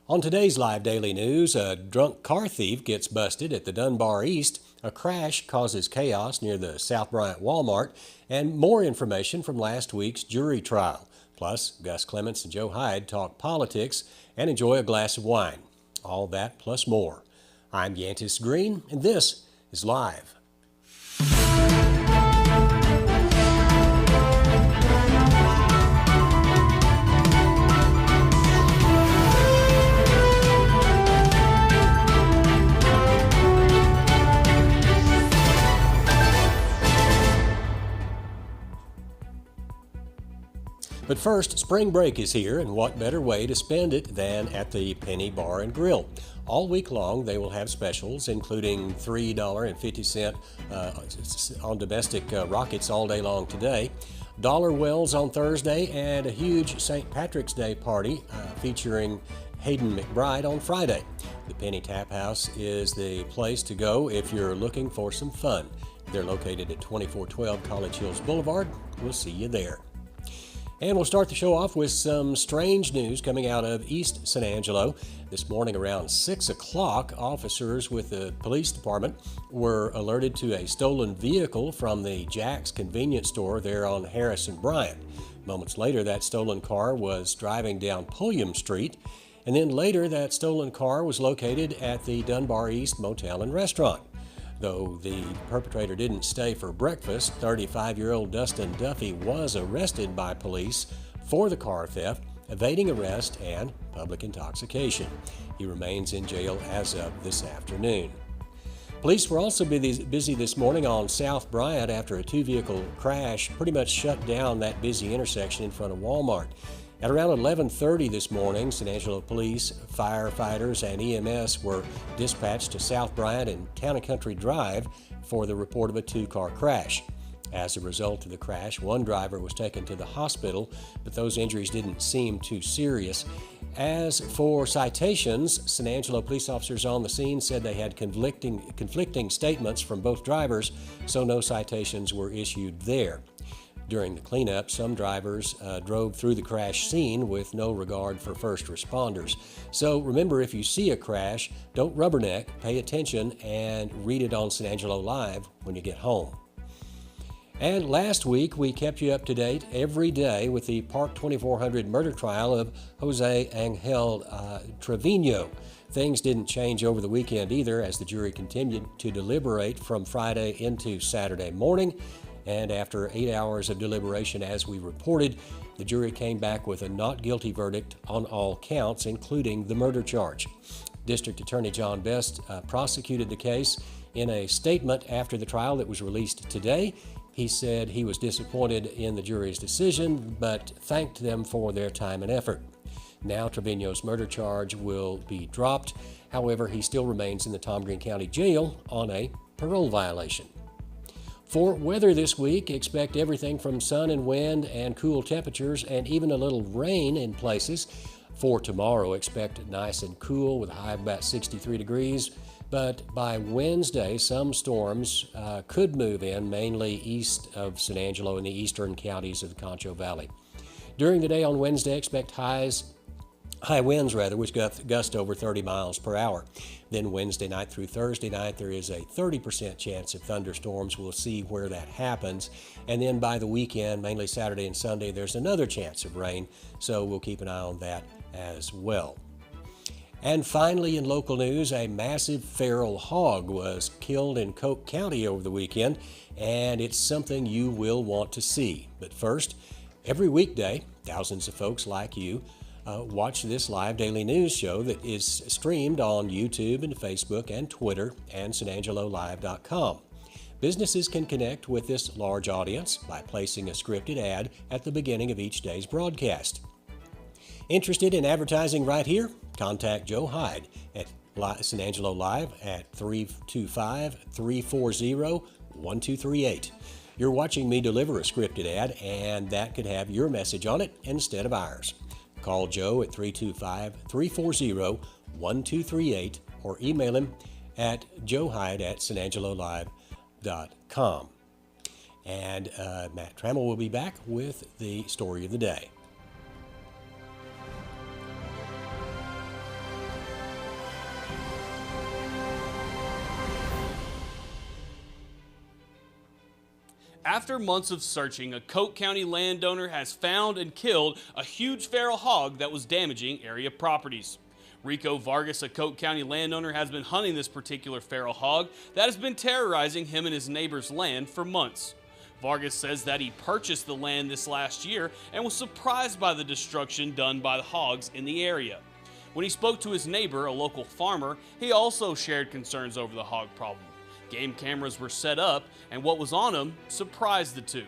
On today's Live Daily News, a drunk car thief gets busted at the Dunbar East, a crash causes chaos near the South Bryant Walmart, and more information from last week's jury trial. Plus, Gus Clemens and Joe Hyde talk politics and enjoy a glass of wine. All that plus more. I'm Yantis Green, and this is Live. But first, spring break is here, and what better way to spend it than at the Penny Bar and Grill. All week long, they will have specials, including $3.50 on domestic rockets all day long today, dollar wells on Thursday, and a huge St. Patrick's Day party featuring Hayden McBride on Friday. The Penny Tap House is the place to go if you're looking for some fun. They're located at 2412 College Hills Boulevard. We'll see you there. And we'll start the show off with some strange news coming out of East San Angelo. This morning around 6 o'clock, officers with the police department were alerted to a stolen vehicle from the Jack's convenience store there on Harris and Bryant. Moments later, that stolen car was driving down Pulliam Street, and then later that stolen car was located at the Dunbar East Motel and Restaurant. Though the perpetrator didn't stay for breakfast, 35-year-old Dustin Duffy was arrested by police for the car theft, evading arrest, and public intoxication. He remains in jail as of this afternoon. Police were also busy this morning on South Bryant after a two-vehicle crash pretty much shut down that busy intersection in front of Walmart. At around 11:30 this morning, San Angelo police, firefighters, and EMS were dispatched to South Bryant and Town & Country Drive for the report of a two-car crash. As a result of the crash, one driver was taken to the hospital, but those injuries didn't seem too serious. As for citations, San Angelo police officers on the scene said they had conflicting statements from both drivers, so no citations were issued there. During the cleanup, some drivers drove through the crash scene with no regard for first responders. So remember, if you see a crash, don't rubberneck, pay attention, and read it on San Angelo Live when you get home. And last week, we kept you up to date every day with the Park 2400 murder trial of Jose Angel Trevino. Things didn't change over the weekend either, as the jury continued to deliberate from Friday into Saturday morning. And after 8 hours of deliberation, as we reported, the jury came back with a not guilty verdict on all counts, including the murder charge. District Attorney John Best prosecuted the case. In a statement after the trial that was released today, he said he was disappointed in the jury's decision, but thanked them for their time and effort. Now Trevino's murder charge will be dropped. However, he still remains in the Tom Green County Jail on a parole violation. For weather this week, expect everything from sun and wind and cool temperatures and even a little rain in places. For tomorrow, expect nice and cool with a high of about 63 degrees. But by Wednesday, some storms could move in, mainly east of San Angelo in the eastern counties of the Concho Valley. During the day on Wednesday, expect high winds, which gust over 30 miles per hour. Then Wednesday night through Thursday night, there is a 30% chance of thunderstorms. We'll see where that happens. And then by the weekend, mainly Saturday and Sunday, there's another chance of rain, so we'll keep an eye on that as well. And finally, in local news, a massive feral hog was killed in Coke County over the weekend, and it's something you will want to see. But first, every weekday, thousands of folks like you watch this live daily news show that is streamed on YouTube and Facebook and Twitter and SanAngeloLive.com. Businesses can connect with this large audience by placing a scripted ad at the beginning of each day's broadcast. Interested in advertising right here? Contact Joe Hyde at San Angelo Live at 325-340-1238. You're watching me deliver a scripted ad, and that could have your message on it instead of ours. Call Joe at 325-340-1238 or email him at joehyde@sanangelolive.com. And Matt Trammell will be back with the story of the day. After months of searching, a Coke County landowner has found and killed a huge feral hog that was damaging area properties. Rico Vargas, a Coke County landowner, has been hunting this particular feral hog that has been terrorizing him and his neighbor's land for months. Vargas says that he purchased the land this last year and was surprised by the destruction done by the hogs in the area. When he spoke to his neighbor, a local farmer, he also shared concerns over the hog problem. Game cameras were set up, and what was on them surprised the two.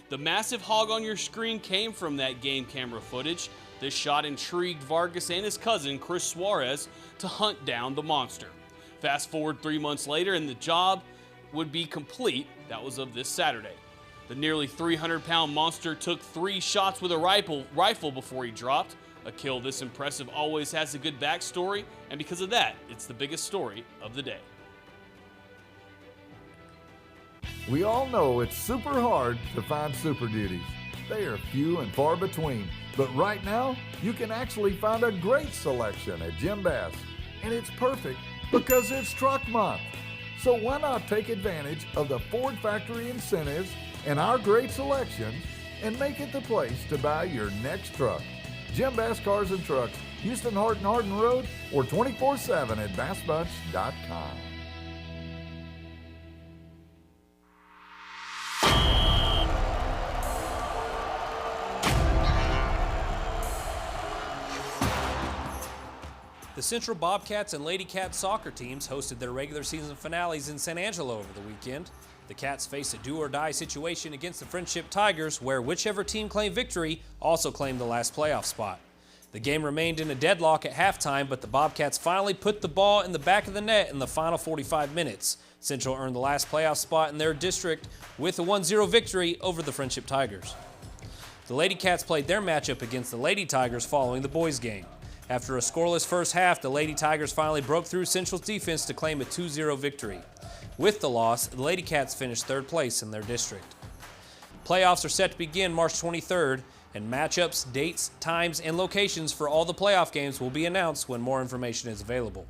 The massive hog on your screen came from that game camera footage. This shot intrigued Vargas and his cousin, Chris Suarez, to hunt down the monster. Fast forward 3 months later, and the job would be complete. That was of this Saturday. The nearly 300-pound monster took 3 shots with a rifle before he dropped. A kill this impressive always has a good backstory, and because of that, it's the biggest story of the day. We all know it's super hard to find Super Duties. They are few and far between, but right now you can actually find a great selection at Jim Bass, and it's perfect because it's Truck Month. So why not take advantage of the Ford factory incentives and our great selections and make it the place to buy your next truck. Jim Bass Cars and Trucks, Houston Hardin Road, or 24/7 at bassbunch.com. The Central Bobcats and Lady Cats soccer teams hosted their regular season finales in San Angelo over the weekend. The Cats faced a do-or-die situation against the Friendship Tigers, where whichever team claimed victory also claimed the last playoff spot. The game remained in a deadlock at halftime, but the Bobcats finally put the ball in the back of the net in the final 45 minutes. Central earned the last playoff spot in their district with a 1-0 victory over the Friendship Tigers. The Lady Cats played their matchup against the Lady Tigers following the boys' game. After a scoreless first half, the Lady Tigers finally broke through Central's defense to claim a 2-0 victory. With the loss, the Lady Cats finished third place in their district. Playoffs are set to begin March 23rd, and matchups, dates, times, and locations for all the playoff games will be announced when more information is available.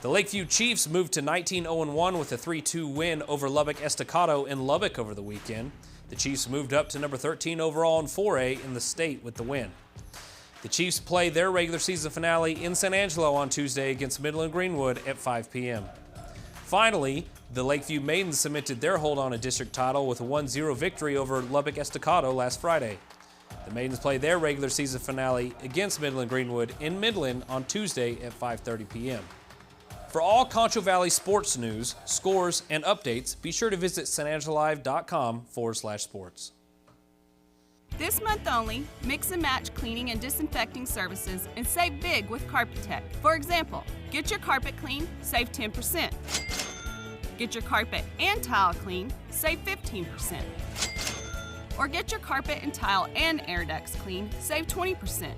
The Lakeview Chiefs moved to 19-0-1 with a 3-2 win over Lubbock Estacado in Lubbock over the weekend. The Chiefs moved up to number 13 overall in 4A in the state with the win. The Chiefs play their regular season finale in San Angelo on Tuesday against Midland Greenwood at 5 p.m. Finally, the Lakeview Maidens cemented their hold on a district title with a 1-0 victory over Lubbock Estacado last Friday. The Maidens play their regular season finale against Midland Greenwood in Midland on Tuesday at 5:30 p.m. For all Concho Valley sports news, scores, and updates, be sure to visit sanangelolive.com/sports. This month only, mix and match cleaning and disinfecting services and save big with Carpetech. For example, get your carpet clean, save 10%. Get your carpet and tile clean, save 15%. Or get your carpet and tile and air ducts clean, save 20%.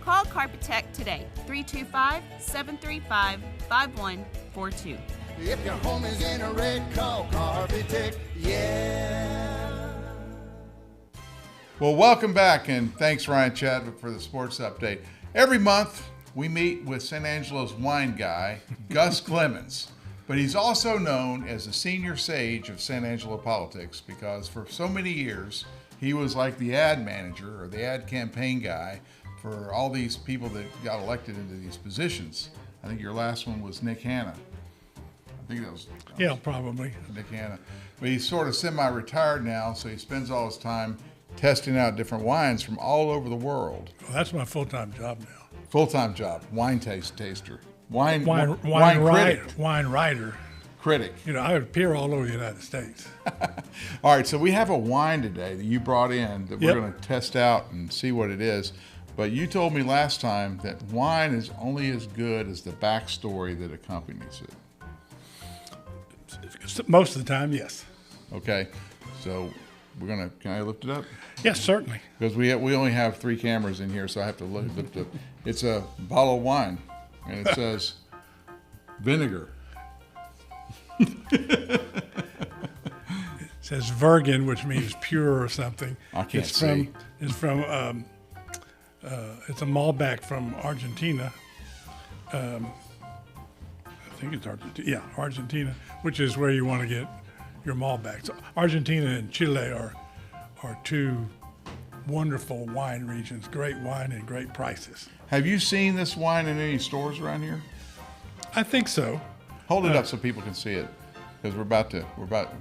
Call Carpetech today, 325-735-5142. If your home is in a red, call Carpetech, yeah. Well, welcome back, and thanks, Ryan Chadwick, for the sports update. Every month, we meet with San Angelo's wine guy, Gus Clemens. But he's also known as the senior sage of San Angelo politics because for so many years, he was like the ad manager or the ad campaign guy for all these people that got elected into these positions. I think your last one was Nick Hanna. I think that was probably Nick Hanna. But he's sort of semi-retired now, so he spends all his time testing out different wines from all over the world. Well, that's my full-time job now. Full-time job, wine taster, wine writer, critic. wine writer. Critic. You know, I would appear all over the United States. All right, so we have a wine today that you brought in that we're Yep. going to test out and see what it is. But you told me last time that wine is only as good as the backstory that accompanies it. Most of the time, yes. Okay, so we're gonna. Can I lift it up? Yes, certainly. Because we only have 3 cameras in here, so I have to lift it. It's a bottle of wine, and it says vinegar. It says virgin, which means pure or something. I can't it's see. It's a Malbec from Argentina. I think it's Argentina. Yeah, Argentina, which is where you want to get your Malbecs. Argentina and Chile are two wonderful wine regions, great wine and great prices. Have you seen this wine in any stores around here? I think so. Hold it up so people can see it, because we're about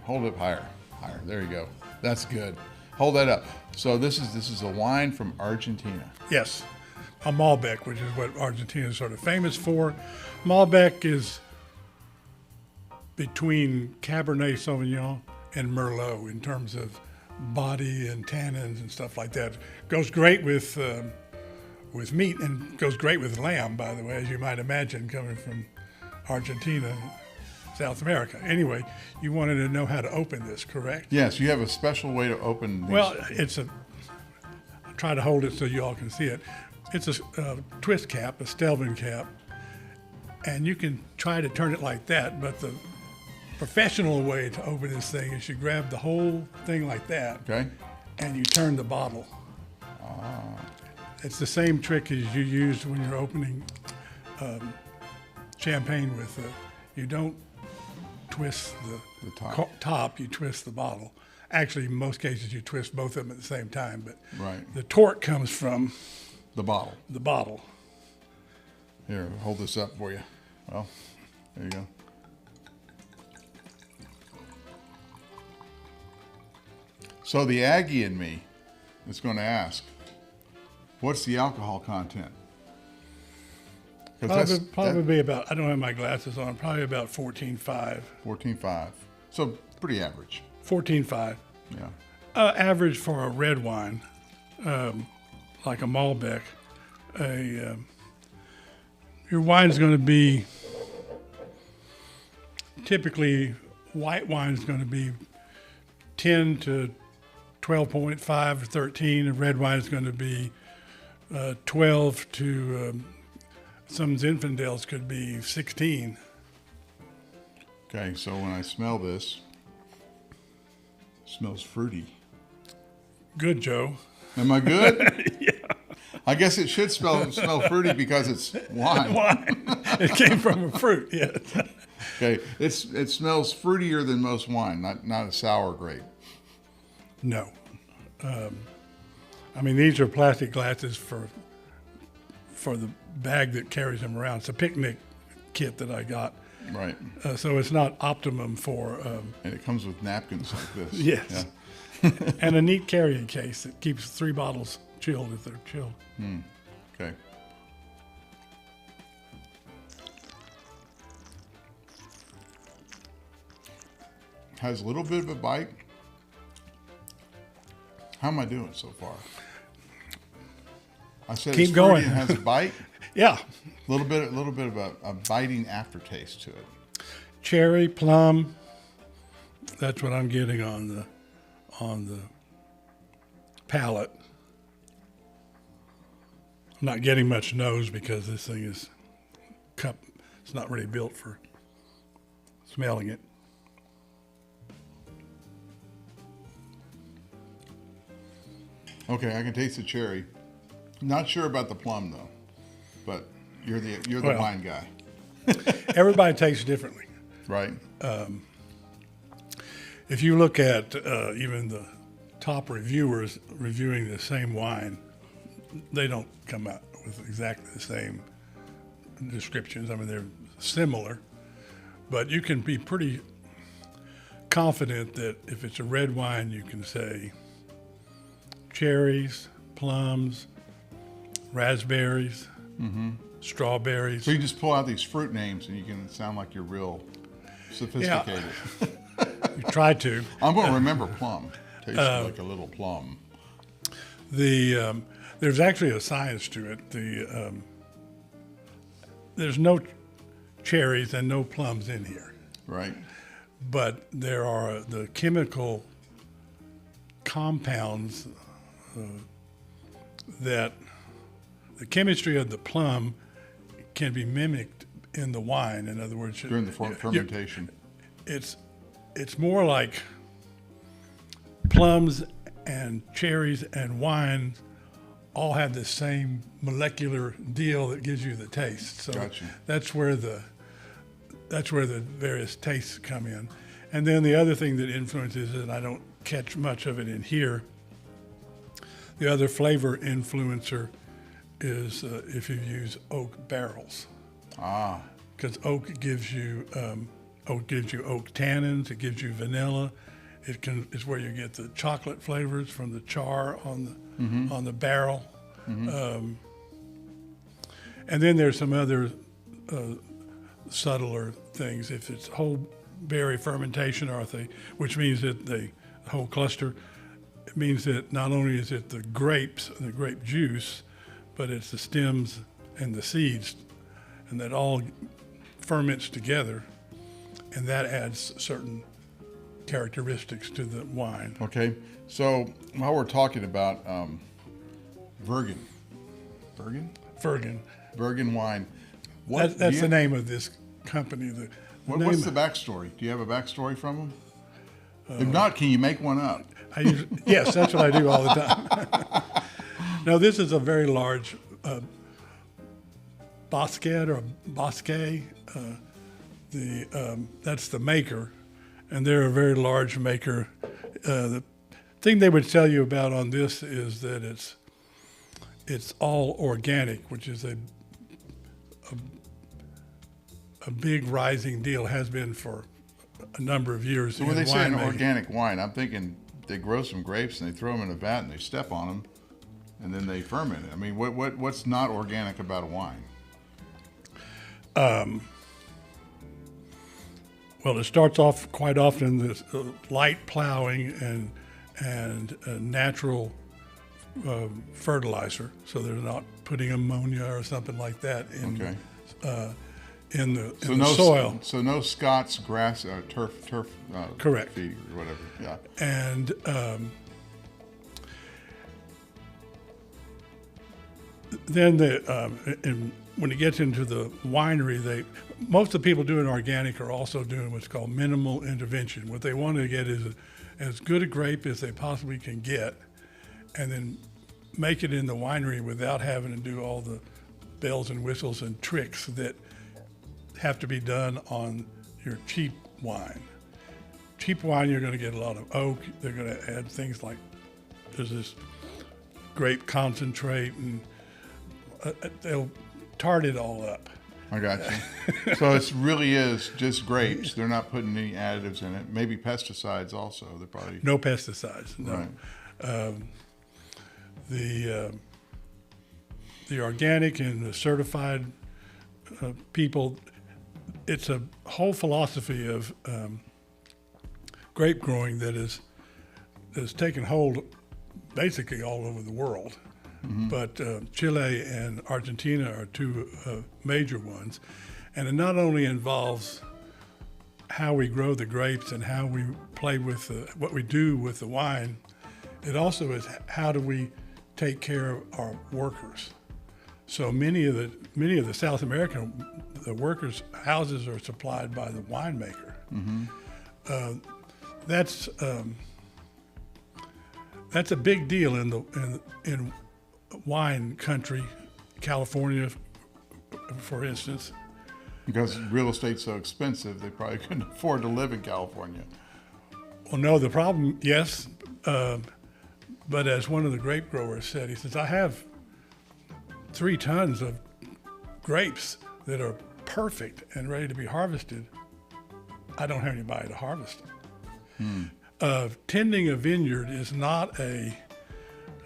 hold it up higher. There you go. That's good. Hold that up. So this is a wine from Argentina. Yes, a Malbec, which is what Argentina is sort of famous for. Malbec is between Cabernet Sauvignon and Merlot in terms of body and tannins and stuff like that. Goes great with meat and goes great with lamb, by the way, as you might imagine, coming from Argentina, South America. Anyway, you wanted to know how to open this, correct? Yes, you have a special way to open these. Well, I'll try to hold it so you all can see it. It's a twist cap, a Stelvin cap, and you can try to turn it like that, but the professional way to open this thing is you grab the whole thing like that, okay, and you turn the bottle. It's the same trick as you used when you're opening champagne with you don't twist the top, you twist the bottle. Actually, in most cases, you twist both of them at the same time, but the torque comes from the bottle. Here, hold this up for you. Well, there you go. So the Aggie in me is going to ask, what's the alcohol content? Probably about, I don't have my glasses on, probably about 14.5. 14.5. So pretty average. 14.5. Yeah. Average for a red wine, like a Malbec. Your wine's going to be, typically white wine is going to be 10 to 12.5 or 13, and red wine is going to be 12 to, some Zinfandels could be 16. Okay, so when I smell this, it smells fruity. Good, Joe. Am I good? Yeah. I guess it should smell fruity because it's wine. Wine. It came from a fruit, yes. Okay, it smells fruitier than most wine, not a sour grape. No. I mean, these are plastic glasses for the bag that carries them around. It's a picnic kit that I got. Right. So it's not optimum for... and it comes with napkins like this. Yes. Yeah. And a neat carrying case that keeps 3 bottles chilled if they're chilled. Okay. Has a little bit of a bite. How am I doing so far? I said Keep it's going. Fruity and has a bite. Yeah. A little bit of a biting aftertaste to it. Cherry, plum. That's what I'm getting on the palate. I'm not getting much nose because this thing is cup. It's not really built for smelling it. Okay, I can taste the cherry. Not sure about the plum though, but you're the Well, wine guy, Everybody tastes differently. right? If you look at even the top reviewers reviewing the same wine, they don't come out with exactly the same descriptions. I mean, they're similar, but you can be pretty confident that if it's a red wine, you can say cherries, plums, raspberries, strawberries. So you just pull out these fruit names and you can sound like you're real sophisticated. You try to. I'm going to remember plum. Tastes like a little plum. There's actually a science to it. There's no cherries and no plums in here, Right. but there are the chemical compounds that the chemistry of the plum can be mimicked in the wine. In other words, During the fermentation. it's more like plums and cherries and wine all have the same molecular deal that gives you the taste. So Gotcha. that's where the various tastes come in. And then the other thing that influences it, and I don't catch much of it in here, the other flavor influencer is if you use oak barrels. Because oak gives you oak tannins. It gives you vanilla. It's where you get the chocolate flavors from the char on the barrel. And then there's some other subtler things. If it's whole berry fermentation, which means that the whole cluster, it means that not only is it the grapes, the grape juice, but it's the stems and the seeds, and that all ferments together, and that adds certain characteristics to the wine. Okay, so while we're talking about Virgin wine, that's the name of this company. What's the backstory? Do you have a backstory from them? If not, can you make one up? Yes, that's what I do all the time. No, this is a very large Bosque. That's the maker, and they're a very large maker. The thing they would tell you about on this is that it's all organic, which is a big rising deal, has been for a number of years. So when they say an organic wine, I'm thinking they grow some grapes and they throw them in a vat and they step on them, and then they ferment it. I mean, what's not organic about a wine? Well, it starts off quite often this light plowing and natural fertilizer, so they're not putting ammonia or something like that in the soil. So no Scott's grass, turf. Correct. Feed or whatever. Yeah. And then when it gets into the winery, most of the people doing organic are also doing what's called minimal intervention. What they want to get is as good a grape as they possibly can get, and then make it in the winery without having to do all the bells and whistles and tricks that have to be done on your cheap wine. Cheap wine, you're going to get a lot of oak. They're going to add things like, there's this grape concentrate, and they'll tart it all up. I got you. So it really is just grapes. They're not putting any additives in it. Maybe pesticides also. They're probably no pesticides. No. Right. The organic and the certified people, it's a whole philosophy of grape growing that is taken hold basically all over the world. Mm-hmm. But Chile and Argentina are two major ones. And it not only involves how we grow the grapes and how we play with what we do with the wine, it also is how do we take care of our workers. So many of the South American workers' houses are supplied by the winemaker. Mm-hmm. That's a big deal in wine country, California, for instance. Because real estate's so expensive, they probably couldn't afford to live in California. Well, no, the problem, yes, but as one of the grape growers said, he says, I have 3 tons of grapes that are perfect and ready to be harvested. I don't have anybody to harvest them. Tending a vineyard is not a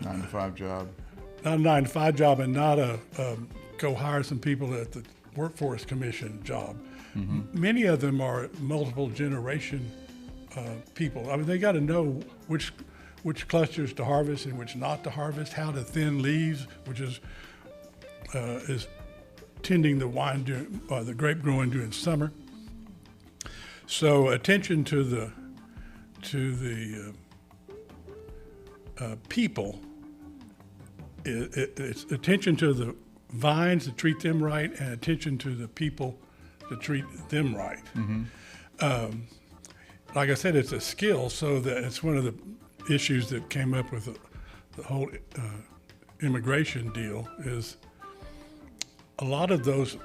9-to-5 job. Not a 9-to-5 job, and not a go hire some people at the Workforce Commission job. Mm-hmm. Many of them are multiple generation people. I mean, they got to know which clusters to harvest and which not to harvest, how to thin leaves, which is tending the wine the grape growing during summer. So attention to the people. It's attention to the vines to treat them right, and attention to the people to treat them right. Mm-hmm. Like I said, it's a skill, so that it's one of the issues that came up with the whole immigration deal is a lot of those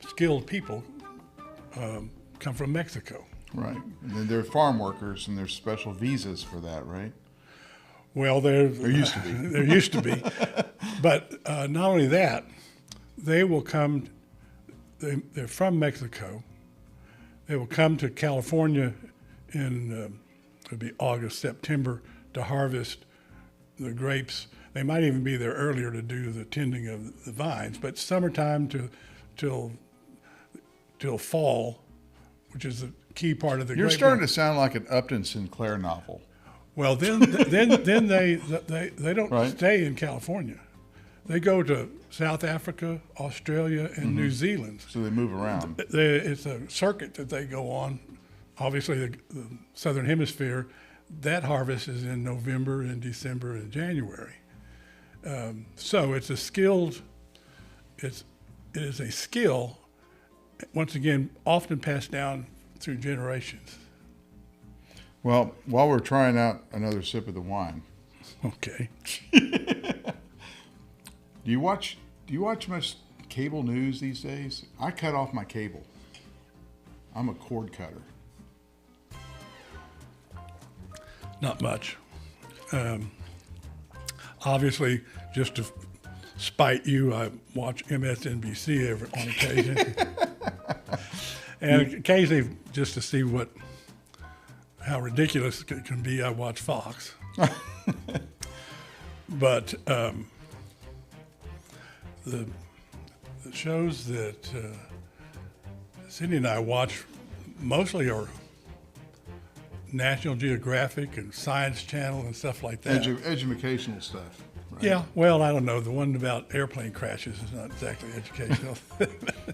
skilled people come from Mexico. Right. And then there are farm workers, and there's special visas for that, right? Well, There used to be. there used to be. But not only that, they will come, they're from Mexico. They will come to California in, it'll be August, September, to harvest the grapes. They might even be there earlier to do the tending of the vines, but summertime till fall, which is the key part of the You're grape starting growing. to sound like an Upton Sinclair novel. Well, then they don't Right. stay in California. They go to South Africa, Australia, and New Zealand. So they move around. It's a circuit that they go on. Obviously, the Southern Hemisphere, that harvest is in November and December and January. So it's a skilled, it is a skill, once again, often passed down through generations. Well, while we're trying out another sip of the wine, Okay. do you watch much cable news these days? I cut off my cable. I'm a cord cutter. Not much. Obviously, just to spite you, I watch MSNBC on occasion. And occasionally, just to see how ridiculous it can be, I watch Fox. But the shows that Cindy and I watch mostly are National Geographic and Science Channel and stuff like that. Educational stuff. Right? Yeah, well, I don't know. The one about airplane crashes is not exactly educational.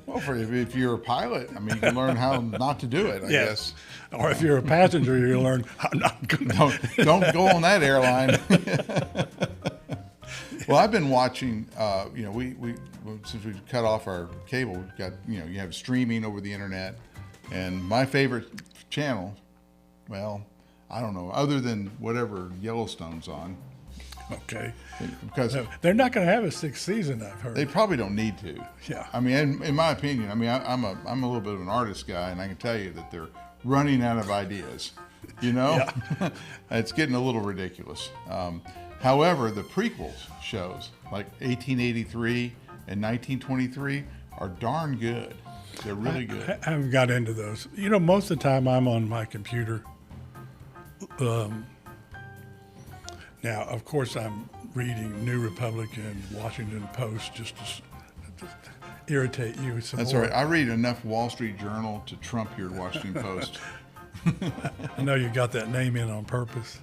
Well, if you're a pilot, I mean, you can learn how not to do it, I guess. Or if you're a passenger, you'll learn how not to. Don't go on that airline. Well, I've been watching, we since we cut off our cable, we've got, you have streaming over the internet. And my favorite channel, well, I don't know, other than whatever Yellowstone's on. Okay. Because they're not going to have a sixth season, I've heard. they probably don't need to. Yeah. I mean, in my opinion, I'm a little bit of an artist guy, and I can tell you that they're running out of ideas. Yeah. It's getting a little ridiculous. However, the prequels shows like 1883 and 1923 are darn good. They're really good. I haven't got into those. Most of the time I'm on my computer. Now, of course, I'm reading New Republic and Washington Post just to irritate you some That's more. all right. I read enough Wall Street Journal to trump your Washington Post. I know you got that name in on purpose.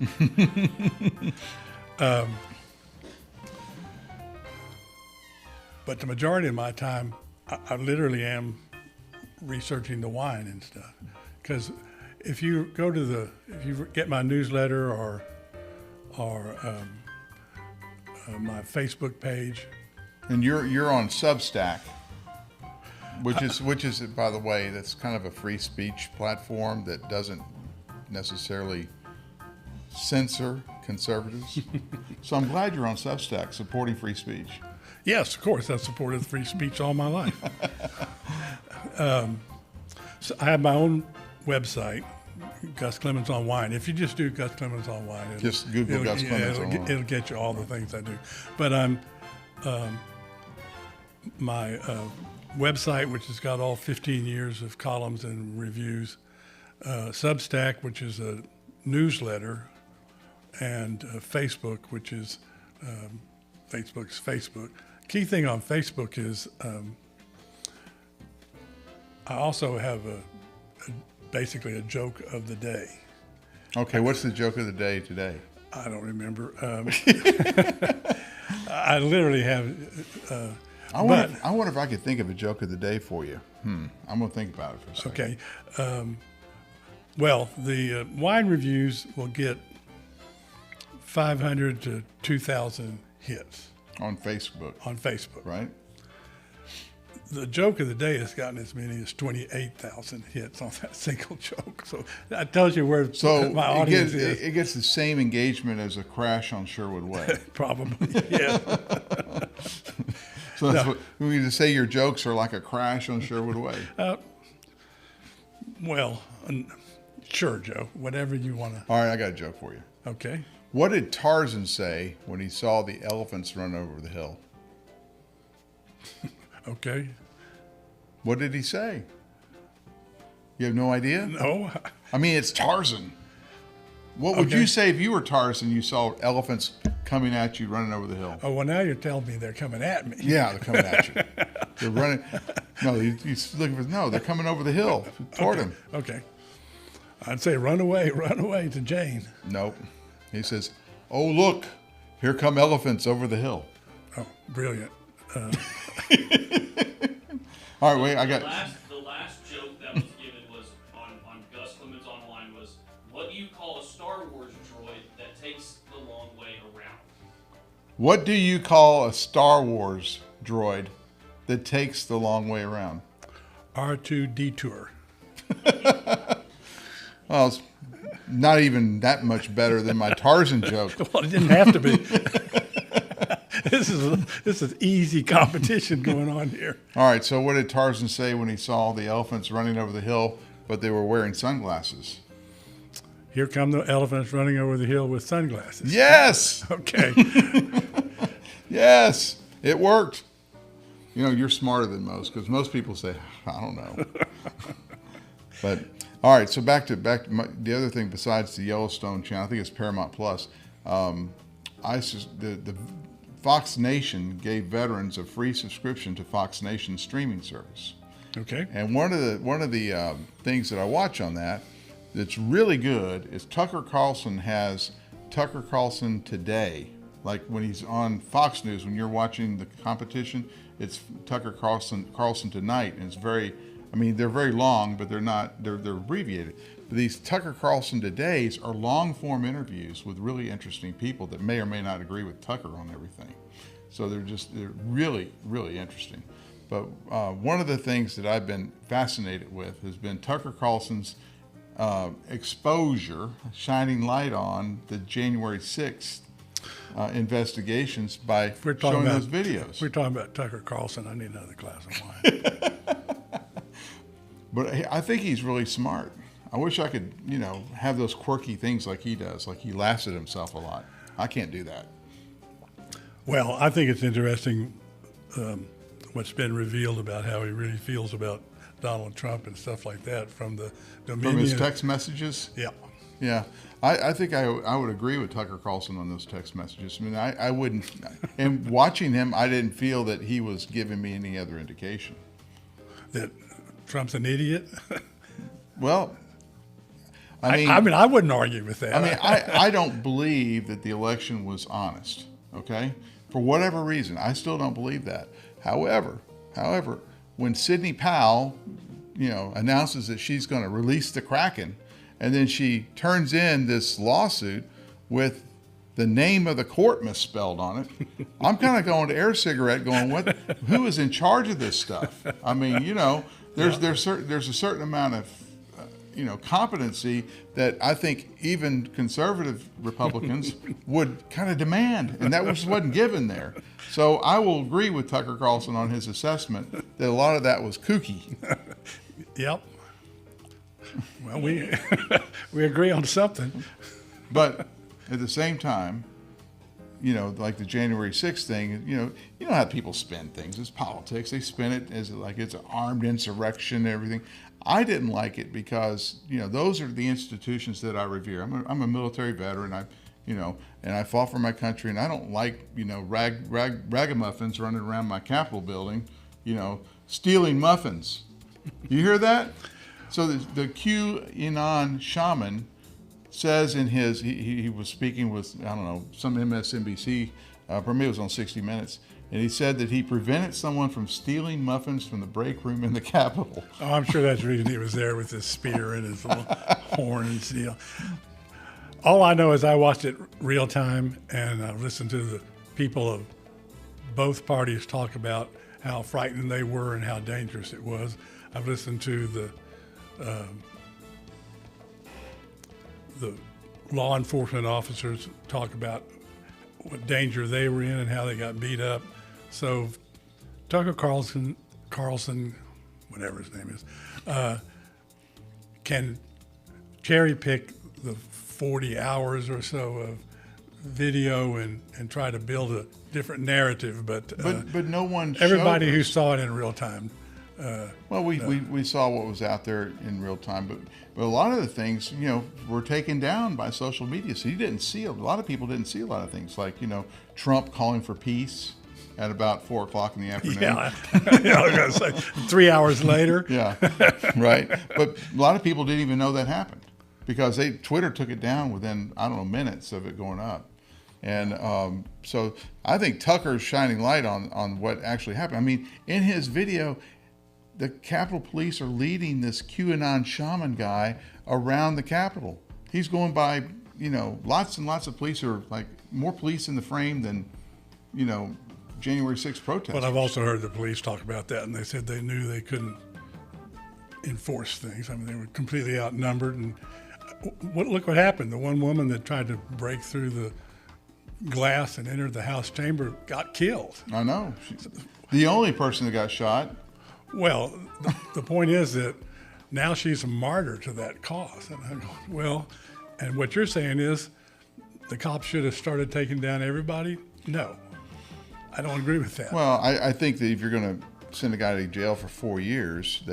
But the majority of my time, I literally am researching the wine and stuff. Because if you get my newsletter or my Facebook page. And you're on Substack, which is by the way, that's kind of a free speech platform that doesn't necessarily censor conservatives. So I'm glad you're on Substack supporting free speech. Yes, of course, I've supported free speech all my life. So I have my own website, Gus Clemens on Wine. If you just do Gus Clemens on Wine, Just Google Gus Clemens on Wine. It'll get you all the things I do. But my website, which has got all 15 years of columns and reviews, Substack, which is a newsletter, and Facebook, which is Facebook's Facebook. Key thing on Facebook is I also have basically a joke of the day. Okay, what's the joke of the day today? I don't remember. I literally have. I wonder if I could think of a joke of the day for you. I'm going to think about it for a second. Okay. Well, the wine reviews will get 500 to 2,000 hits On Facebook, on Facebook. right? The joke of the day has gotten as many as 28,000 hits on that single joke. So that tells you where So my audience it gets the same engagement as a crash on Sherwood Way. Probably, yeah. So that's what we need to say. Your jokes are like a crash on Sherwood Way. Well, Sure, Joe. Whatever you want to. All right, I got a joke for you. Okay. What did Tarzan say when he saw the elephants run over the hill? Okay. What did he say? You have no idea? No. I mean, it's Tarzan. What would Okay. you say if you were Tarzan and you saw elephants coming at you running over the hill? Oh, well, now you're telling me they're coming at me. Yeah, they're coming at you. They're running. No, he's looking for. No, they're coming over the hill toward him. Okay. I'd say run away to Jane. Nope. He says, "Oh look, here come elephants over the hill." Oh, brilliant. All right, wait. I got. The last joke that was given was on Gus Clemens Online was, what do you call a Star Wars droid that takes the long way around? What do you call a Star Wars droid that takes the long way around? R2 detour. Well, it's not even that much better than my Tarzan joke. Well, it didn't have to be. This is easy competition going on here. All right, so what did Tarzan say when he saw the elephants running over the hill, but they were wearing sunglasses? Here come the elephants running over the hill with sunglasses. Yes! Okay. Yes! It worked. You know, you're smarter than most, because most people say, I don't know. But, all right, so back to the other thing besides the Yellowstone channel, I think it's Paramount Plus. The Fox Nation gave veterans a free subscription to Fox Nation's streaming service. Okay. And one of the things that I watch on that's really good is Tucker Carlson has Tucker Carlson Today. Like when he's on Fox News, when you're watching the competition, it's Tucker Carlson Tonight, and it's very, I mean, they're very long, but they're abbreviated. But these Tucker Carlson Todays are long form interviews with really interesting people that may or may not agree with Tucker on everything. So they're really, really interesting. But one of the things that I've been fascinated with has been Tucker Carlson's exposure, shining light on the January 6th investigations by showing those videos. We're talking about Tucker Carlson. I need another glass of wine. But I think he's really smart. I wish I could, have those quirky things like he does. Like he laughs at himself a lot. I can't do that. Well, I think it's interesting what's been revealed about how he really feels about Donald Trump and stuff like that from the Dominion. From his text messages? Yeah. Yeah. I think I would agree with Tucker Carlson on those text messages. I mean, I wouldn't. And watching him, I didn't feel that he was giving me any other indication. That Trump's an idiot? Well, I mean, I wouldn't argue with that. I mean, I don't believe that the election was honest, okay? For whatever reason, I still don't believe that. However, when Sidney Powell, announces that she's going to release the Kraken, and then she turns in this lawsuit with the name of the court misspelled on it, I'm kind of going to air cigarette going, who is in charge of this stuff? I mean, there's a certain amount of competency that I think even conservative Republicans would kind of demand, and that wasn't given there. So I will agree with Tucker Carlson on his assessment that a lot of that was kooky. Yep. Well, we agree on something. But at the same time, like the January 6th thing, you know how people spin things. It's politics. They spin it as like it's an armed insurrection and everything. I didn't like it because, those are the institutions that I revere. I'm a military veteran. And I fought for my country, and I don't like, ragamuffins running around my Capitol building, stealing muffins. You hear that? So the QAnon shaman says in his, he was speaking with, I don't know, some MSNBC, for me it was on 60 Minutes, and he said that he prevented someone from stealing muffins from the break room in the Capitol. Oh, I'm sure that's the reason he was there with his spear and his little horn and steel. All I know is I watched it real time, and I listened to the people of both parties talk about how frightened they were and how dangerous it was. I've listened to the law enforcement officers talk about what danger they were in and how they got beat up. So Tucker Carlson, whatever his name is, can cherry pick the 40 hours or so of video and try to build a different narrative, but no one. Everybody who saw it in real time. Well, we saw what was out there in real time, but a lot of the things, you know, were taken down by social media. So you didn't see a lot of people didn't see a lot of things, like, you know, Trump calling for peace at about 4 o'clock in the afternoon. Yeah, I was gonna say 3 hours later. Yeah, right. But a lot of people didn't even know that happened because Twitter took it down within, I don't know, minutes of it going up. And so I think Tucker's shining light on what actually happened. I mean, in his video, the Capitol Police are leading this QAnon shaman guy around the Capitol. He's going by, you know, lots and lots of police, are like more police in the frame than, you know, January 6th protesters. But I've also heard the police talk about that, and they said they knew they couldn't enforce things. I mean, they were completely outnumbered. And look what happened. The one woman that tried to break through the glass and enter the House chamber got killed. I know. She's the only person that got shot. Well, the point is that now she's a martyr to that cause. And I go, well, and what you're saying is the cops should have started taking down everybody? No, I don't agree with that. Well, I think that if you're going to send a guy to jail for 4 years,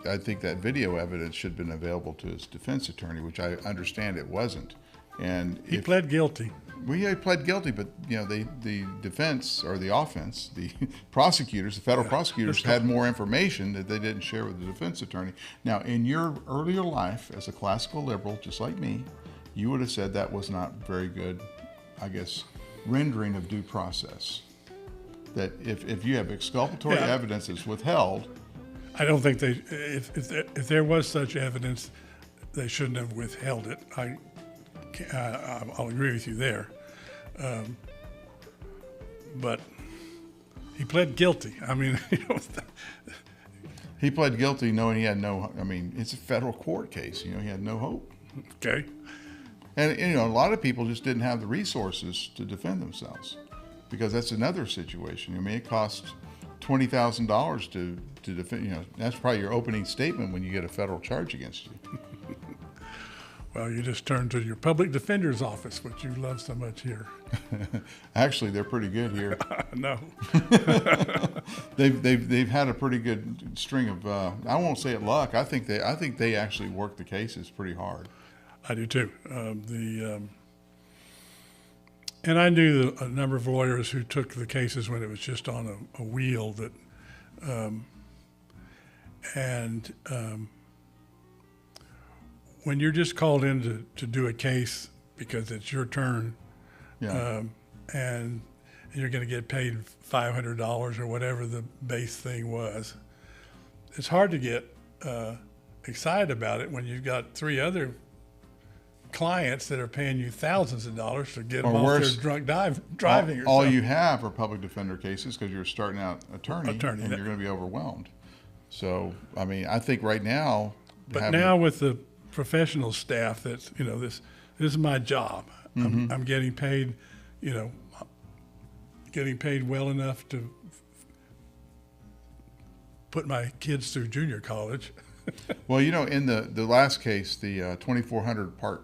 I think that video evidence should have been available to his defense attorney, which I understand it wasn't. And he pled guilty. Well, yeah, he pled guilty, but you know, the defense or the offense, the prosecutors, the federal prosecutors had more information that they didn't share with the defense attorney. Now, in your earlier life as a classical liberal, just like me, you would have said that was not very good, I guess, rendering of due process. That if you have exculpatory evidence that's withheld, I don't think if there was such evidence, they shouldn't have withheld it. I'll agree with you there. But he pled guilty. I mean, you know, he pled guilty knowing he had no, I mean, it's a federal court case. You know, he had no hope. Okay. And, you know, a lot of people just didn't have the resources to defend themselves because that's another situation. I mean, it costs $20,000 to defend, you know, that's probably your opening statement when you get a federal charge against you. Well, you just turn to your public defender's office, which you love so much here. Actually, they're pretty good here. No. They've had a pretty good string of I won't say it luck. I think they actually work the cases pretty hard. I do too. And I knew a number of lawyers who took the cases when it was just on a wheel that, when you're just called in to do a case because it's your turn, and you're going to get paid $500 or whatever the base thing was, it's hard to get excited about it when you've got 3 other clients that are paying you thousands of dollars to get them off their drunk driving. All you have are public defender cases because you're a starting out attorney and you're going to be overwhelmed. So, I mean, I think right now. But now with the professional staff, that's, you know, this is my job. Mm-hmm. I'm getting paid, you know, getting paid well enough to put my kids through junior college. Well, you know, in the last case, the 2400 Park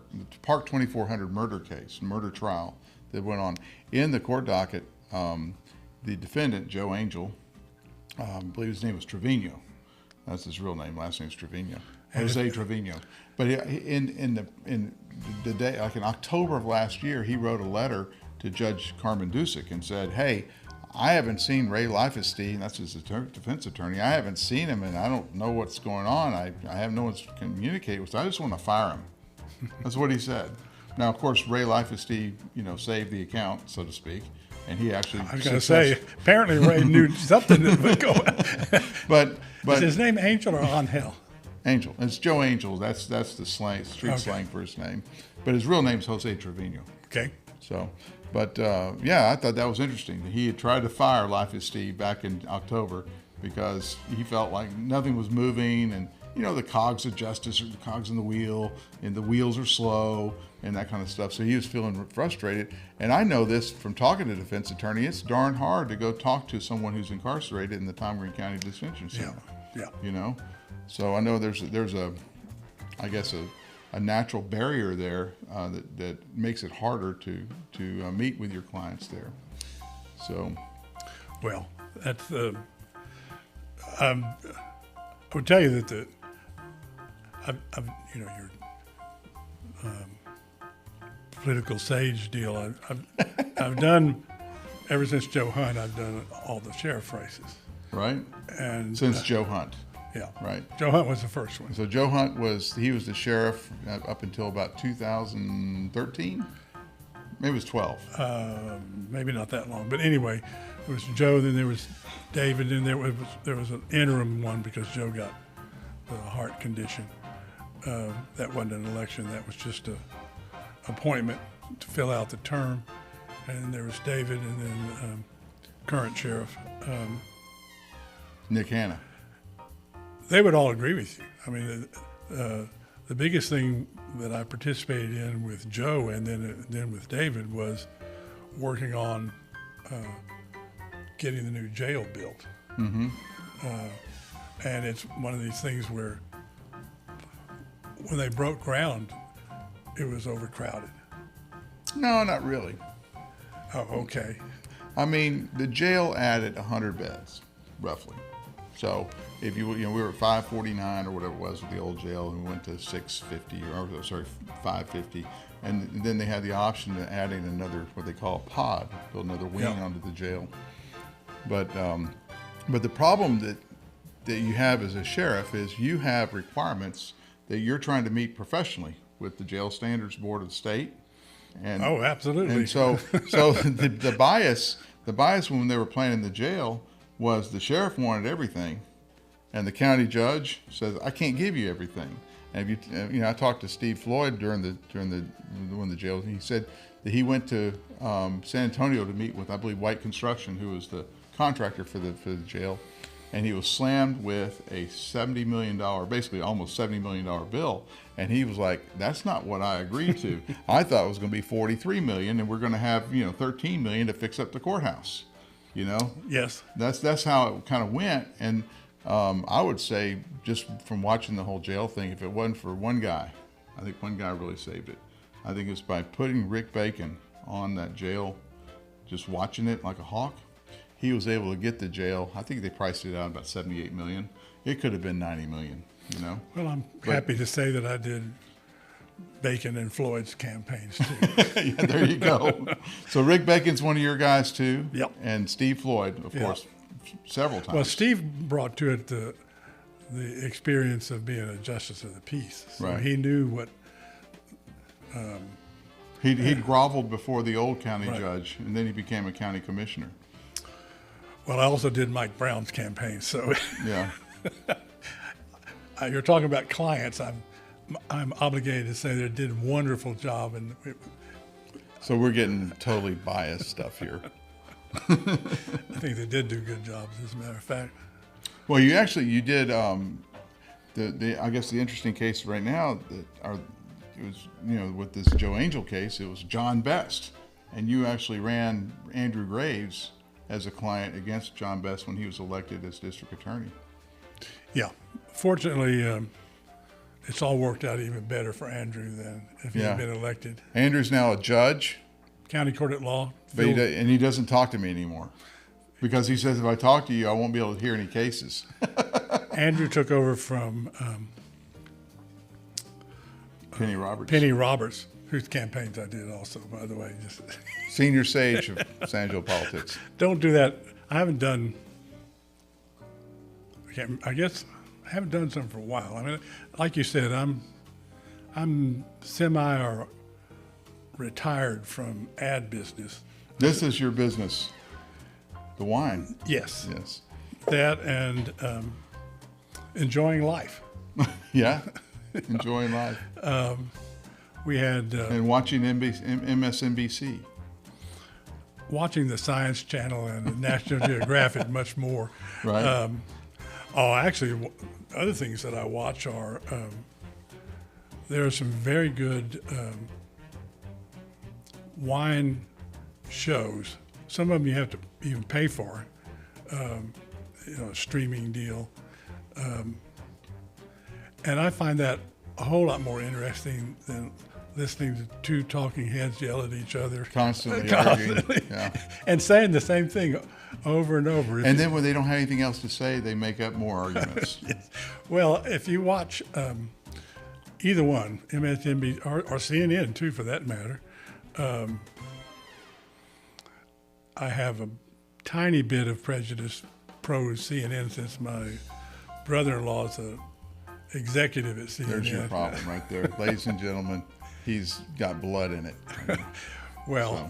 2400 murder trial that went on, in the court docket, the defendant, Joe Angel, I believe his name was Trevino. That's his real name. Last name is Trevino. Jose Trevino. But in the day, like in October of last year, he wrote a letter to Judge Carmen Dusick and said, "Hey, I haven't seen Ray Leifestein, that's his defense attorney. I haven't seen him, and I don't know what's going on. I have no one to communicate with, so I just want to fire him." That's what he said. Now, of course, Ray Leifestein, you know, saved the account, so to speak, and he actually. I was going to say, apparently Ray knew something that would go on. But is his name Angel or Angel? Angel. It's Joe Angel. That's the slang, street slang for his name. But his real name is Jose Trevino. Okay. So. But, yeah, I thought that was interesting. He had tried to fire Leifestein back in October because he felt like nothing was moving, and, you know, the cogs of justice, or the cogs in the wheel, and the wheels are slow, and that kind of stuff. So he was feeling frustrated. And I know this from talking to the defense attorney. It's darn hard to go talk to someone who's incarcerated in the Tom Green County Detention Center. Yeah. You know? So I know there's a a natural barrier there that makes it harder to meet with your clients there. So, Well, that's I would tell you that I've your political sage deal. I've done ever since Joe Hunt. I've done all the sheriff races. right? And Since Joe Hunt. yeah, Right. Joe Hunt was the first one. So Joe Hunt was the sheriff up until about 2013. Maybe it was 12. Maybe not that long, but anyway, it was Joe. Then there was David. Then there was an interim one because Joe got the heart condition. That wasn't an election. That was just a appointment to fill out the term. And then there was David, and then current sheriff. Nick Hanna. They would all agree with you. I mean, the biggest thing that I participated in with Joe and then with David was working on getting the new jail built. Mm-hmm. And it's one of these things where when they broke ground, it was overcrowded. No, not really. Oh, okay. I mean, the jail added 100 beds, roughly. So if we were at 549 or whatever it was with the old jail, and we went to 650 or 550, and then they had the option of adding another what they call a pod, build another wing onto the jail. But the problem that you have as a sheriff is you have requirements that you're trying to meet professionally with the Jail Standards Board of the state. And, Oh, absolutely. And so the bias when they were planning the jail was the sheriff wanted everything, and the county judge says, I can't give you everything. And if I talked to Steve Floyd during the jail, he said that he went to San Antonio to meet with, I believe, White Construction, who was the contractor for the jail, and he was slammed with a $70 million, basically almost $70 million bill. And he was like, that's not what I agreed to. I thought it was going to be $43 million, and we're going to have, $13 million to fix up the courthouse. Yes. That's how it kind of went. And I would say, just from watching the whole jail thing, if it wasn't for one guy, I think one guy really saved it. I think it's by putting Rick Bacon on that jail, just watching it like a hawk. He was able to get the jail. I think they priced it out about $78 million. It could have been $90 million. Well, I'm happy to say that I did Bacon and Floyd's campaigns too. Yeah, there you go. So Rick Bacon's one of your guys too. Yep. And Steve Floyd, of course, several times. Well, Steve brought to it the experience of being a justice of the peace. So Right. he knew what. He'd groveled before the old county Right. judge, and then he became a county commissioner. Well, I also did Mike Brown's campaign, so Yeah. you're talking about clients. I'm obligated to say they did a wonderful job, and So we're getting totally biased stuff here. I think they did do good jobs. As a matter of fact, Well, you did. I guess the interesting case right now it was with this Joe Angel case, it was John Best, and you actually ran Andrew Graves as a client against John Best when he was elected as district attorney. yeah. Fortunately, it's all worked out even better for Andrew than if he had been elected. Andrew's now a judge, County Court at Law. but he doesn't talk to me anymore because he says if I talk to you, I won't be able to hear any cases. Andrew took over from Penny Roberts. Penny Roberts, whose campaigns I did also, by the way. Just Senior sage of San Angelo politics. don't do that. I haven't done. I guess I haven't done some for a while. I mean, like you said, I'm semi or retired from ad business. This is your business, the wine. Yes, Yes. that and enjoying life. Yeah. Enjoying life. We had And watching MSNBC. watching the Science Channel and National Geographic much more. Right. Actually, other things that I watch are there are some very good wine shows. Some of them you have to even pay for, a streaming deal. And I find that a whole lot more interesting than listening to two talking heads yell at each other Constantly arguing. Yeah. and saying the same thing over and over. And then when they don't have anything else to say, they make up more arguments. Yes. Well, if you watch either one, MSNBC or CNN too, for that matter, I have a tiny bit of prejudice pro CNN since my brother-in-law is an executive at CNN. There's your problem right there. Ladies and gentlemen, he's got blood in it. Well,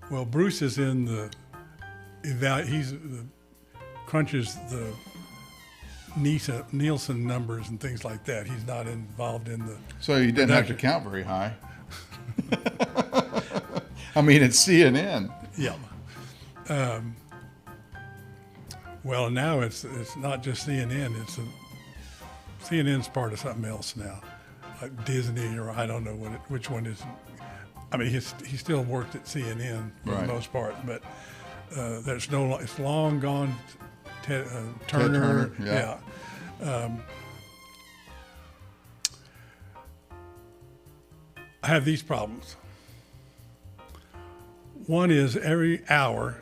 well, Bruce is in the crunches the Nielsen numbers and things like that. He's not involved in the. So he didn't have to count very high. I mean, it's CNN. Yeah. Well, now it's not just CNN. CNN's part of something else now, like Disney, or I don't know which one is. I mean, he still worked at CNN for the most part, but there's no. It's long gone. Turner. Yeah. I have these problems. One is every hour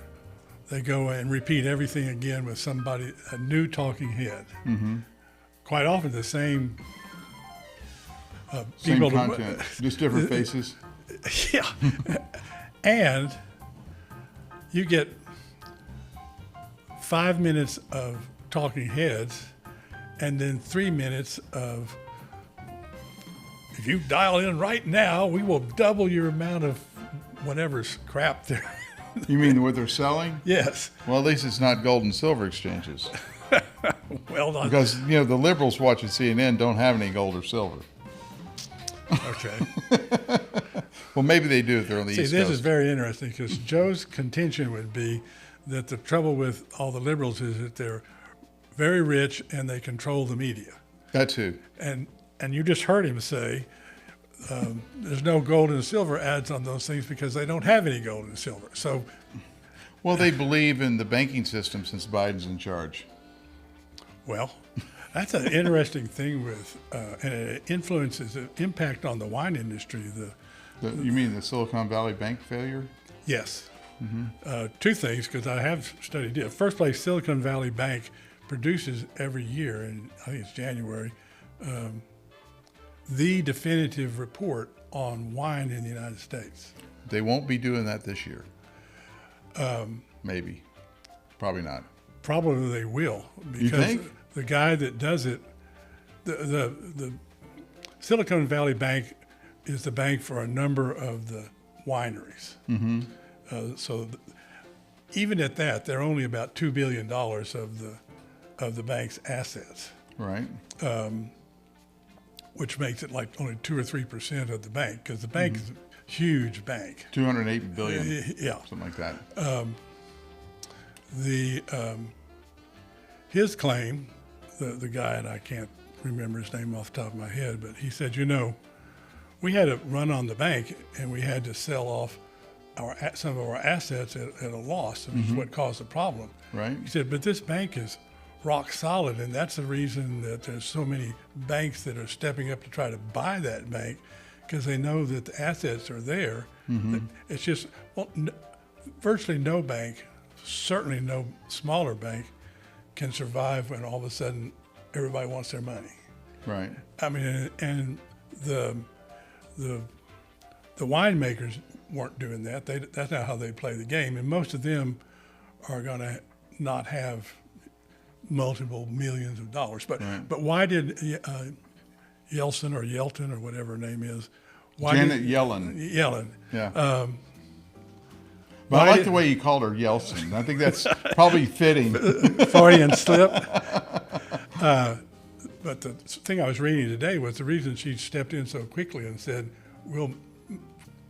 they go and repeat everything again with somebody, a new talking head. Mm-hmm. Quite often the same people. Same content, just different faces. Yeah. And you get 5 minutes of talking heads and then 3 minutes of, if you dial in right now, we will double your amount of whatever's crap there. You mean what they're selling? Yes. Well, at least it's not gold and silver exchanges. Well done. Because, the liberals watching CNN don't have any gold or silver. Okay. Well, maybe they do if they're on the East Coast. See, this is very interesting because Joe's contention would be that the trouble with all the liberals is that they're very rich and they control the media. That too. And you just heard him say there's no gold and silver ads on those things because they don't have any gold and silver. So, well, they believe in the banking system since Biden's in charge. Well, that's an interesting thing with, and it influences the impact on the wine industry. You mean the Silicon Valley Bank failure? Yes. Mm-hmm. Two things, because I have studied it. First place, Silicon Valley Bank produces every year, and I think it's January, the definitive report on wine in the United States. They won't be doing that this year. Maybe. Probably not. Probably they will. Because you think? The guy that does it, the Silicon Valley Bank is the bank for a number of the wineries. Mm-hmm. Even at that, they're only about $2 billion of the bank's assets. Right. Which makes it like only 2 or 3% of the bank, because the bank is a huge bank. $208 billion. Yeah. Something like that. His claim, the guy, and I can't remember his name off the top of my head, but he said, we had a run on the bank and we had to sell off some of our assets at a loss, which is what caused the problem. Right. He said, but this bank is rock solid, and that's the reason that there's so many banks that are stepping up to try to buy that bank, because they know that the assets are there. It's just, virtually no bank, certainly no smaller bank, can survive when all of a sudden everybody wants their money. Right. I mean, and the winemakers weren't doing that. That's not how they play the game. And most of them are going to not have multiple millions of dollars. But why did Yeltsin or Yelton or whatever her name is? Janet Yellen. Yellen. Yeah. But I like the way you called her Yeltsin. I think that's probably fitting. Freudian slip. But the thing I was reading today was the reason she stepped in so quickly and said, we'll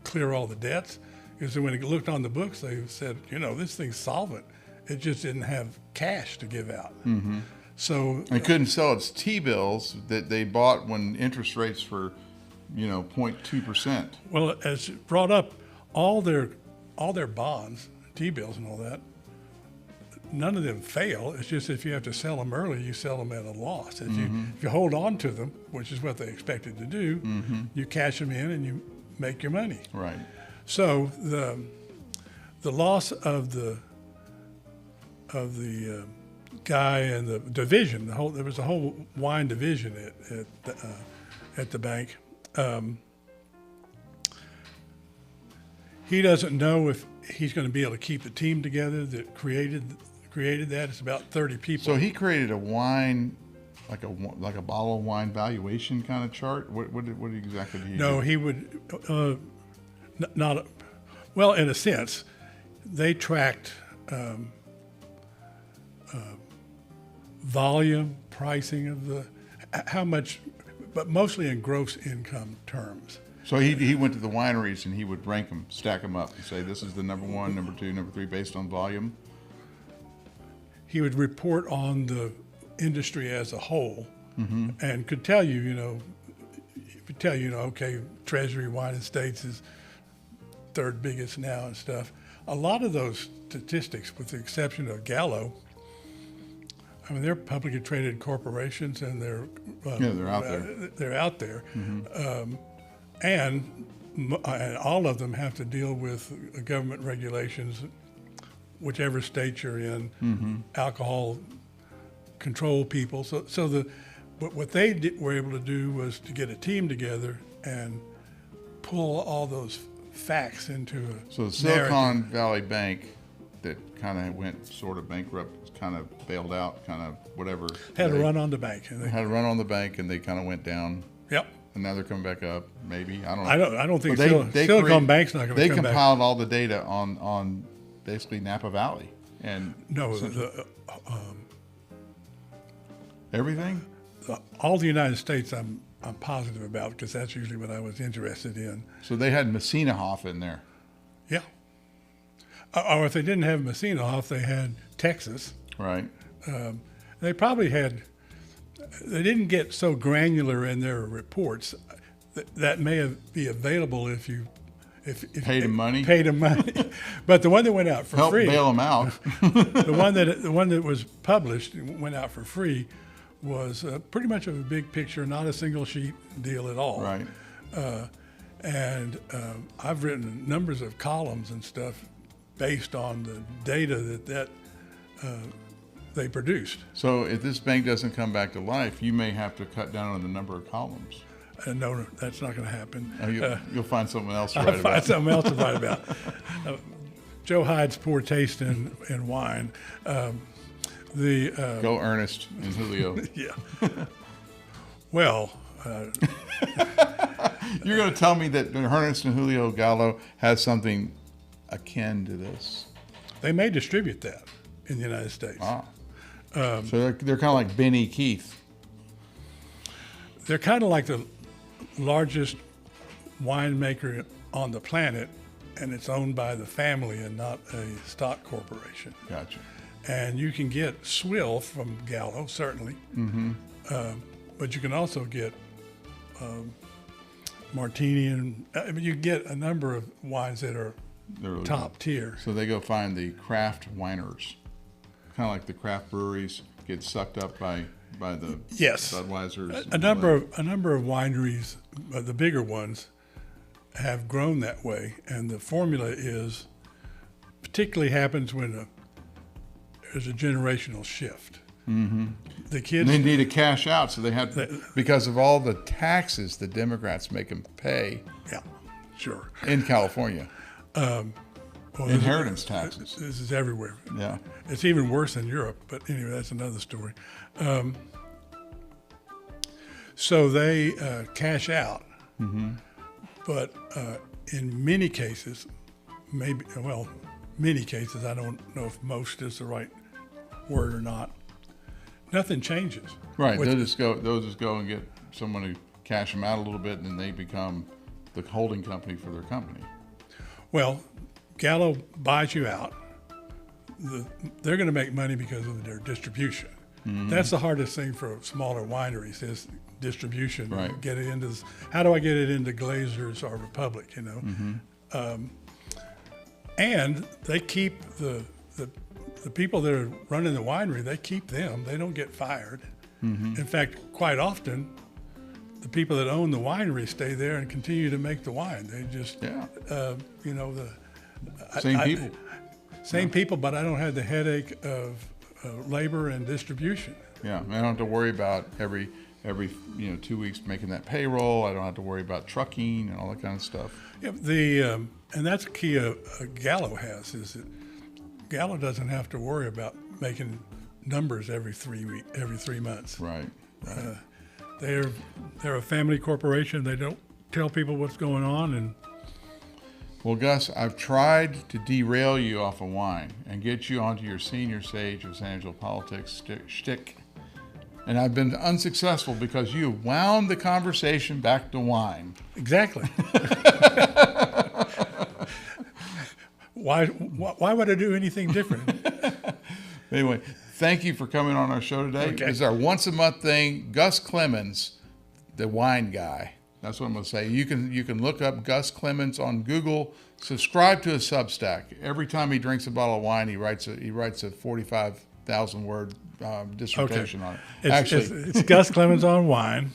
clear all the debts, is that when it looked on the books, they said, this thing's solvent. It just didn't have cash to give out. Mm-hmm. So it couldn't sell its T-bills that they bought when interest rates were, 0.2%. Well, as brought up, all their bonds, T-bills and all that, none of them fail. It's just if you have to sell them early, you sell them at a loss. If you hold on to them, which is what they expected to do, you cash them in and you make your money. Right. So the loss of the guy in the division, there was a whole wine division at the bank. He doesn't know if he's going to be able to keep the team together that created that. It's about 30 people. So he created a wine, like a bottle of wine valuation kind of chart. What exactly did he do? No, he would not. Well, in a sense, they tracked volume, pricing of how much, but mostly in gross income terms. So he went to the wineries and he would rank them, stack them up, and say this is the number 1, number 2, number 3 based on volume. He would report on the industry as a whole, and could tell you, okay, Treasury Wine Estates is third biggest now and stuff. A lot of those statistics, with the exception of Gallo, I mean, they're publicly traded corporations, and they're out there. They're out there, and all of them have to deal with government regulations, whichever state you're in, alcohol control people. But what they were able to do was to get a team together and pull all those facts into a So the Silicon Valley Bank that kind of went sort of bankrupt, kind of bailed out, kind of whatever. Had a run on the bank. Had a run on the bank, and they kind of went down. Yep. And now they're coming back up. Maybe I don't know. I don't think Silicon Bank's not going to come back. They compiled all the data on basically Napa Valley and everything. All the United States, I'm positive about, because that's usually what I was interested in. So they had Messinahoff in there. Yeah. Or if they didn't have Messinahoff, they had Texas. Right. They probably had. They didn't get so granular in their reports. That may be available if paid them money. Paid them money, but the one that went out for free. Help bail them out. the one that was published went out for free was pretty much of a big picture, not a single sheet deal at all. Right. And I've written numbers of columns and stuff based on the data that they produced. So if this bank doesn't come back to life, you may have to cut down on the number of columns. No, that's not going to happen. You'll find something else to write I'll about. find something else to write about. Joe Hyde's poor taste in wine. Go Ernest and Julio. Yeah. Well. You're going to tell me that Ernest and Julio Gallo has something akin to this? They may distribute that in the United States. Ah. So they're kind of like Benny Keith. They're kind of like the largest winemaker on the planet, and it's owned by the family and not a stock corporation. Gotcha. And you can get swill from Gallo, certainly, but you can also get martini, and you get a number of wines that are Really top tier. So they go find the craft winers, kind of like the craft breweries get sucked up by the Budweisers. A number of wineries, the bigger ones, have grown that way, and the formula is particularly happens when there's a generational shift. Mm-hmm. The kids they need to cash out, so they have because of all the taxes the Democrats make them pay. Yeah, sure. In California. Inheritance taxes. This is everywhere. Yeah. It's even worse in Europe, but anyway, that's another story. So they cash out, but in many cases, many cases, I don't know if most is the right word or not, nothing changes. Right, they'll just go and get someone to cash them out a little bit, and then they become the holding company for their company. Well, Gallo buys you out. They're going to make money because of their distribution. Mm-hmm. That's the hardest thing for smaller wineries is distribution. Right. Get it into this. How do I get it into Glazers or Republic? You know, and they keep the the people that are running the winery, they keep them. They don't get fired. Mm-hmm. In fact, quite often, the people that own the winery stay there and continue to make the wine. They just, you know, Same people. Same people, but I don't have the headache of labor and distribution. Yeah, I don't have to worry about every 2 weeks making that payroll. I don't have to worry about trucking and all that kind of stuff. Yeah, and that's a key Gallo has, is that Gallo doesn't have to worry about making numbers every 3 months. Right. They're a family corporation. They don't tell people what's going on. And well, Gus, I've tried to derail you off of wine and get you onto your senior sage of San Angelo politics shtick. And I've been unsuccessful because you wound the conversation back to wine. Exactly. Why would I do anything different? Anyway, thank you for coming on our show today. Okay. This is our once-a-month thing. Gus Clemens, the wine guy. That's what I'm going to say. You can look up Gus Clemens on Google. Subscribe to his Substack. Every time he drinks a bottle of wine, he writes a 45,000-word dissertation on it. It's Gus Clemens on wine,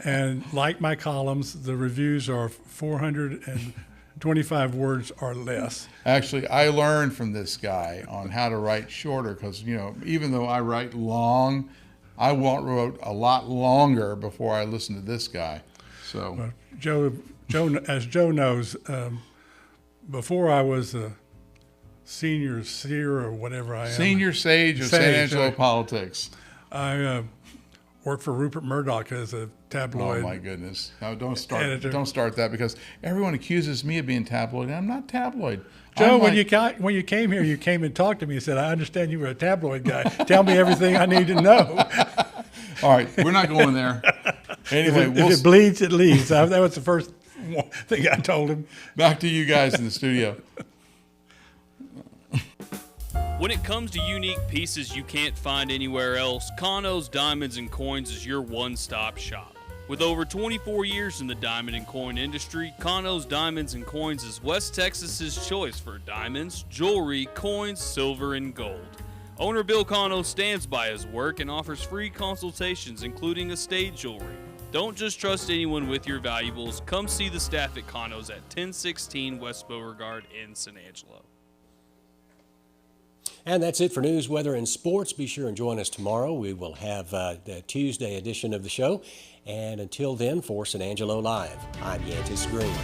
and like my columns, the reviews are 425 words or less. Actually, I learned from this guy on how to write shorter because, even though I write long, I wrote a lot longer before I listened to this guy. So, well, Joe, as Joe knows, before I was a senior seer or whatever I am. Senior sage of San Angelo politics. I worked for Rupert Murdoch as a tabloid. Oh my goodness! No, don't start. editor. Don't start that because everyone accuses me of being tabloid, and I'm not tabloid. Joe, when you came here, you came and talked to me and said, "I understand you were a tabloid guy. Tell me everything I need to know." All right, we're not going there. Anyway, if it bleeds, it leads. That was the first thing I told him. Back to you guys in the studio. When it comes to unique pieces you can't find anywhere else, Concho's Diamonds and Coins is your one-stop shop. With over 24 years in the diamond and coin industry, Concho's Diamonds and Coins is West Texas's choice for diamonds, jewelry, coins, silver, and gold. Owner Bill Concho stands by his work and offers free consultations, including estate jewelry. Don't just trust anyone with your valuables. Come see the staff at Concho's at 1016 West Beauregard in San Angelo. And that's it for news, weather, and sports. Be sure and join us tomorrow. We will have the Tuesday edition of the show. And until then, for San Angelo Live, I'm Yantis Green.